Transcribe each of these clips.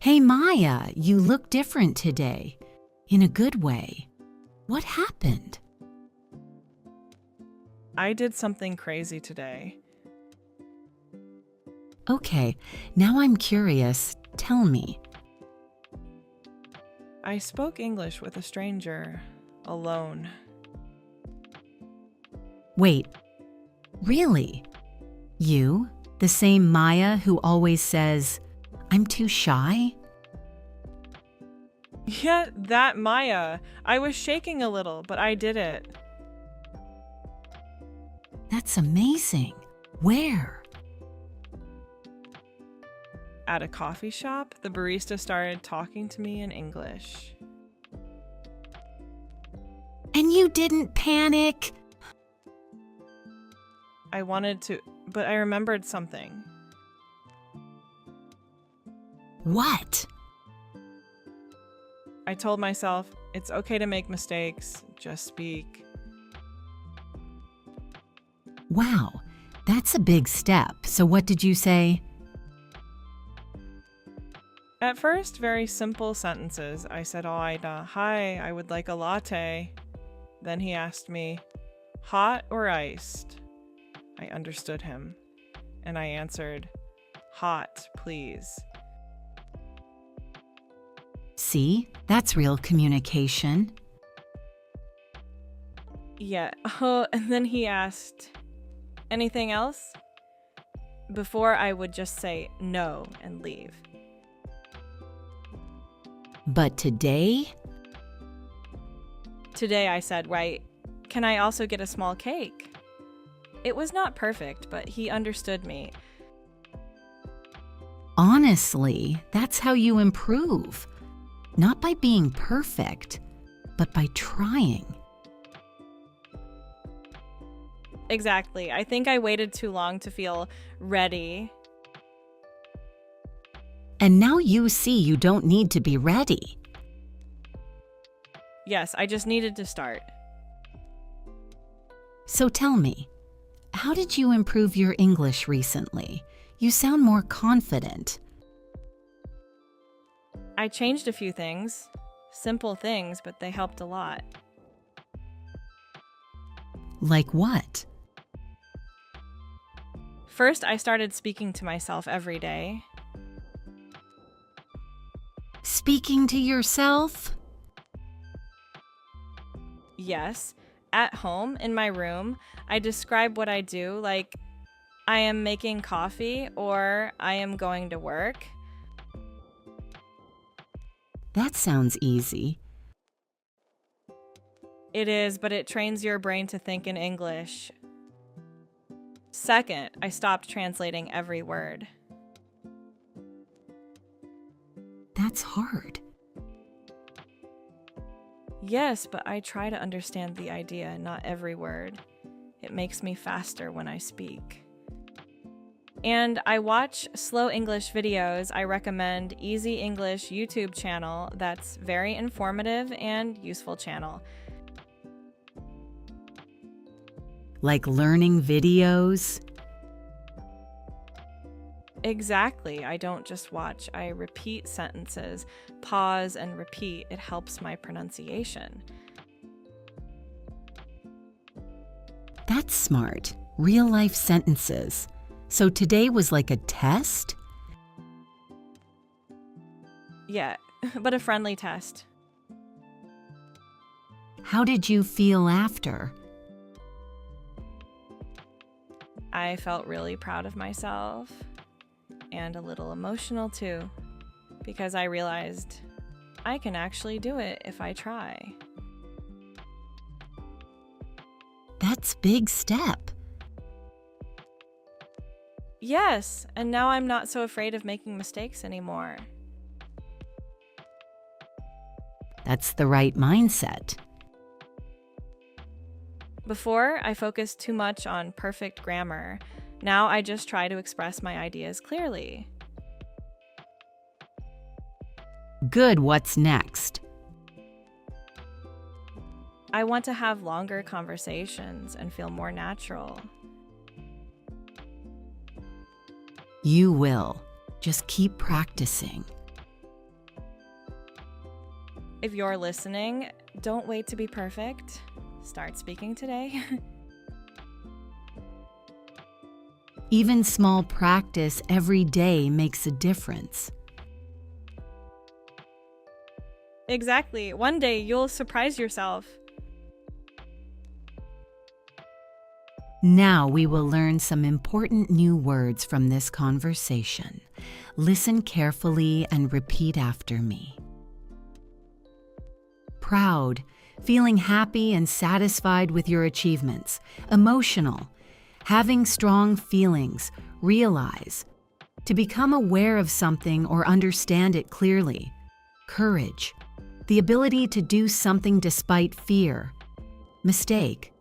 Hey Maya, you look different today. In a good way. What happened? I did something crazy today. Okay, now I'm curious. Tell me. I spoke English with a stranger, alone. Wait, really? You? The same Maya who always says, I'm too shy? Yeah, that Maya. I was shaking a little, but I did it. That's amazing. Where? At a coffee shop, the barista started talking to me in English. And you didn't panic? I wanted to, but I remembered something. What? I told myself, it's okay to make mistakes, just speak. Wow, that's a big step. So what did you say? At first, very simple sentences. I said, hi, I would like a latte. Then he asked me, hot or iced? I understood him, and I answered, hot, please. See, that's real communication. Yeah, and then he asked, anything else? Before I would just say no and leave. But today? Today I said, right, can I also get a small cake? It was not perfect, but he understood me. Honestly, that's how you improve. Not by being perfect, but by trying. Exactly. I think I waited too long to feel ready. And now you see you don't need to be ready. Yes, I just needed to start. So tell me, how did you improve your English recently? You sound more confident. I changed a few things. Simple things, but they helped a lot. Like what? First, I started speaking to myself every day. Speaking to yourself? Yes. At home, in my room, I describe what I do, like I am making coffee or I am going to work. That sounds easy. It is, but it trains your brain to think in English. Second, I stopped translating every word. That's hard. Yes, but I try to understand the idea, not every word. It makes me faster when I speak. And I watch slow English videos. I recommend Easy English YouTube channel that's very informative and useful channel. Like learning videos? Exactly. I don't just watch. I repeat sentences, pause and repeat. It helps my pronunciation. That's smart. Real life sentences. So today was like a test? Yeah, but a friendly test. How did you feel after? I felt really proud of myself and a little emotional too, because I realized I can actually do it if I try. That's big step. Yes, and now I'm not so afraid of making mistakes anymore. That's the right mindset. Before, I focused too much on perfect grammar. Now I just try to express my ideas clearly. Good, what's next? I want to have longer conversations and feel more natural. You will. Just keep practicing. If you're listening, don't wait to be perfect. Start speaking today. Even small practice every day makes a difference. Exactly. One day you'll surprise yourself. Now we will learn some important new words from this conversation. Listen carefully and repeat after me. Proud, feeling happy and satisfied with your achievements. Emotional, having strong feelings, realize. To become aware of something or understand it clearly. Courage, the ability to do something despite fear. Mistake,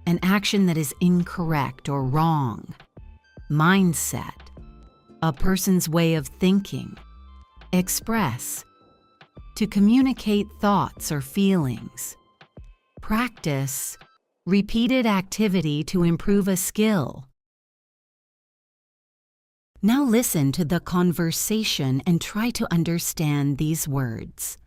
an action that is incorrect or wrong. Mindset, a person's way of thinking. Express, to communicate thoughts or feelings. Practice, repeated activity to improve a skill. Now listen to the conversation and try to understand these words.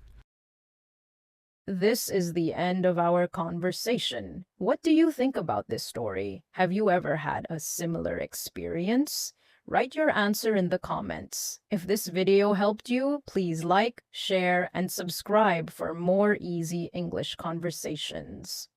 This is the end of our conversation. What do you think about this story? Have you ever had a similar experience? Write your answer in the comments. If this video helped you, please like, share, and subscribe for more easy English conversations.